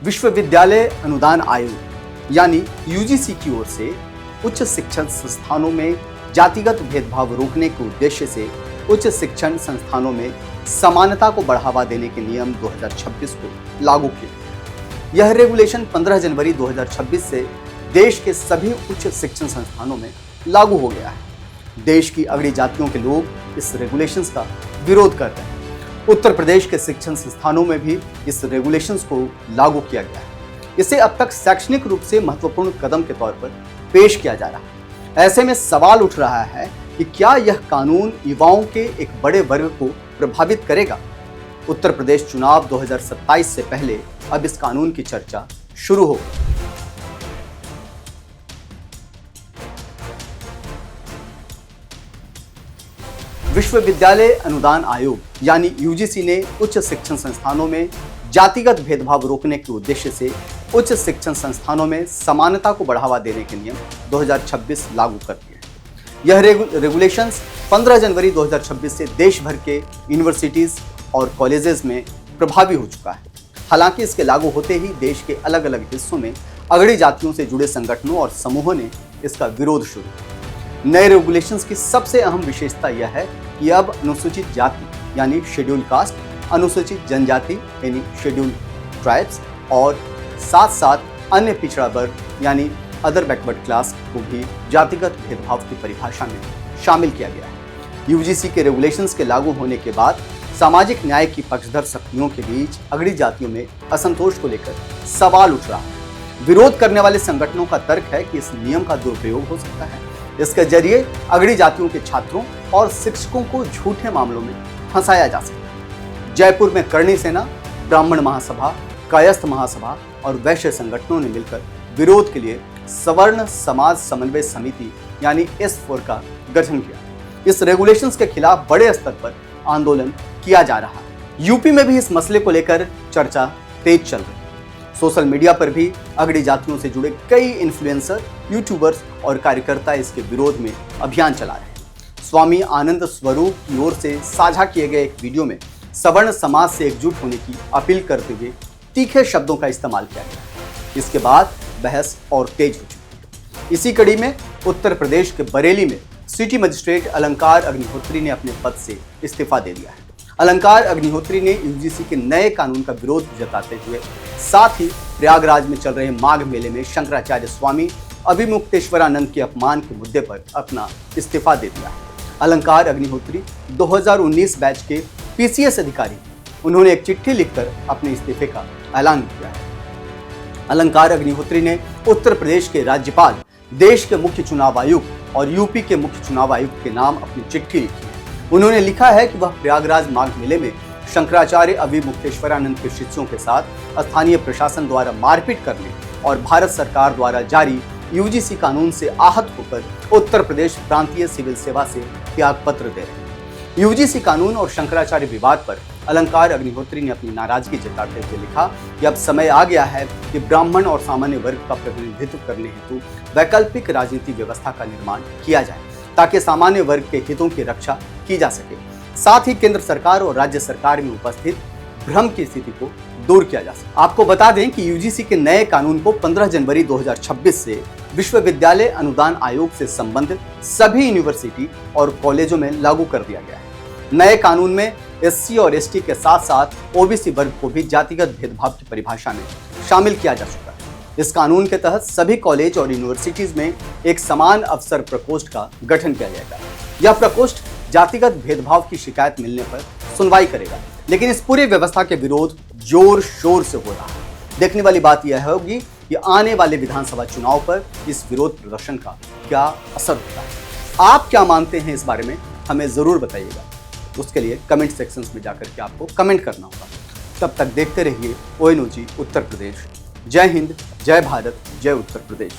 विश्वविद्यालय अनुदान आयोग यानी यूजीसी की ओर से उच्च शिक्षण संस्थानों में जातिगत भेदभाव रोकने के उद्देश्य से उच्च शिक्षण संस्थानों में समानता को बढ़ावा देने के नियम 2026 को लागू किया। यह रेगुलेशन 15 जनवरी 2026 से देश के सभी उच्च शिक्षण संस्थानों में लागू हो गया है। देश की अगड़ी जातियों के लोग इस रेगुलेशंस का विरोध कर रहे हैं। उत्तर प्रदेश के शिक्षण संस्थानों में भी इस रेगुलेशंस को लागू किया गया है। इसे अब तक शैक्षणिक रूप से महत्वपूर्ण कदम के तौर पर पेश किया जा रहा है। ऐसे में सवाल उठ रहा है कि क्या यह कानून युवाओं के एक बड़े वर्ग को प्रभावित करेगा? उत्तर प्रदेश चुनाव 2027 से पहले अब इस कानून की चर्चा शुरू हो गई। विश्वविद्यालय अनुदान आयोग यानी यूजीसी ने उच्च शिक्षण संस्थानों में जातिगत भेदभाव रोकने के उद्देश्य से उच्च शिक्षण संस्थानों में समानता को बढ़ावा देने के नियम 2026 लागू कर दिए। यह रेगुलेशंस 15 जनवरी 2026 से देश भर के यूनिवर्सिटीज और कॉलेजेस में प्रभावी हो चुका है। हालांकि इसके लागू होते ही देश के अलग अलग हिस्सों में अगड़ी जातियों से जुड़े संगठनों और समूहों ने इसका विरोध शुरू किया। नए रेगुलेशंस की सबसे अहम विशेषता यह है कि अब अनुसूचित जाति यानी शेड्यूल कास्ट, अनुसूचित जनजाति यानी शेड्यूल ट्राइब्स और साथ साथ अन्य पिछड़ा वर्ग यानी अदर बैकवर्ड क्लास को भी जातिगत भेदभाव की परिभाषा में शामिल किया गया है। यूजीसी के रेगुलेशंस के लागू होने के बाद सामाजिक न्याय की पक्षधर शक्तियों के बीच अगड़ी जातियों में असंतोष को लेकर सवाल उठ रहा है। विरोध करने वाले संगठनों का तर्क है कि इस नियम का दुरुपयोग हो सकता है। इसके जरिए अगड़ी जातियों के छात्रों और शिक्षकों को झूठे मामलों में फंसाया जा सकता है। जयपुर में करणी सेना, ब्राह्मण महासभा, कायस्थ महासभा और वैश्य संगठनों ने मिलकर विरोध के लिए सवर्ण समाज समन्वय समिति यानी S4 का गठन किया। इस रेगुलेशंस के खिलाफ बड़े स्तर पर आंदोलन किया जा रहा है। यूपी में भी इस मसले को लेकर चर्चा तेज चल रही है। सोशल मीडिया पर भी अगड़ी जातियों से जुड़े कई इन्फ्लुएंसर, यूट्यूबर्स और कार्यकर्ता इसके विरोध में अभियान चला रहे हैं। स्वामी आनंद स्वरूप की ओर से साझा किए गए एक वीडियो में सवर्ण समाज से एकजुट होने की अपील करते हुए तीखे शब्दों का इस्तेमाल किया गया। इसके बाद बहस और तेज हो चुकी है। इसी कड़ी में उत्तर प्रदेश के बरेली में सिटी मजिस्ट्रेट अलंकार अग्निहोत्री ने अपने पद से इस्तीफा दे दिया है। अलंकार अग्निहोत्री ने यूजीसी के नए कानून का विरोध जताते हुए साथ ही प्रयागराज में चल रहे माघ मेले में शंकराचार्य स्वामी अभिमुक्तेश्वरानंद के अपमान के मुद्दे पर अपना इस्तीफा दे दिया है। अलंकार अग्निहोत्री 2019 बैच के पीसीएस अधिकारी। उन्होंने एक चिट्ठी लिखकर अपने इस्तीफे का ऐलान किया है। अलंकार अग्निहोत्री ने उत्तर प्रदेश के राज्यपाल, देश के मुख्य चुनाव आयुक्त और यूपी के मुख्य चुनाव आयुक्त के नाम अपनी चिट्ठी लिखी है। उन्होंने लिखा है कि वह प्रयागराज माघ मेले में शंकराचार्य अभिमुक्तेश्वरानंद के शिष्यों के साथ स्थानीय प्रशासन द्वारा मारपीट करने और भारत सरकार द्वारा जारी यूजीसी कानून से आहत होकर उत्तर प्रदेश प्रांतीय सिविल सेवा से त्यागपत्र दे रहे हैं। यूजीसी कानून और शंकराचार्य विवाद पर अलंकार अग्निहोत्री ने अपनी नाराजगी जताते हुए लिखा कि अब समय आ गया है कि ब्राह्मण और सामान्य वर्ग का प्रतिनिधित्व करने हेतु वैकल्पिक राजनीति व्यवस्था का निर्माण किया जाए ताकि सामान्य वर्ग के हितों की रक्षा की जा सके। साथ ही केंद्र सरकार और राज्य सरकार में उपस्थित भ्रम की स्थिति को दूर किया जा सके। आपको बता दें कि यूजीसी के नए कानून को 15 जनवरी 2026 से विश्वविद्यालय अनुदान आयोग से संबंधित सभी यूनिवर्सिटी और कॉलेजों में लागू कर दिया गया है। नए कानून में एससी और एसटी के साथ साथ ओबीसी वर्ग को भी जातिगत भेदभाव की परिभाषा में शामिल किया जा चुका है। इस कानून के तहत सभी कॉलेज और यूनिवर्सिटीज में एक समान अवसर प्रकोष्ठ का गठन किया जाएगा। यह प्रकोष्ठ जातिगत भेदभाव की शिकायत मिलने पर सुनवाई करेगा, लेकिन इस पूरी व्यवस्था के विरोध जोर शोर से हो रहा है। देखने वाली बात यह होगी कि आने वाले विधानसभा चुनाव पर इस विरोध प्रदर्शन का क्या असर होता है। आप क्या मानते हैं इस बारे में हमें जरूर बताइएगा। उसके लिए कमेंट सेक्शंस में जाकर के आपको कमेंट करना होगा। तब तक देखते रहिए ONOG उत्तर प्रदेश। जय हिंद, जय भारत, जय उत्तर प्रदेश।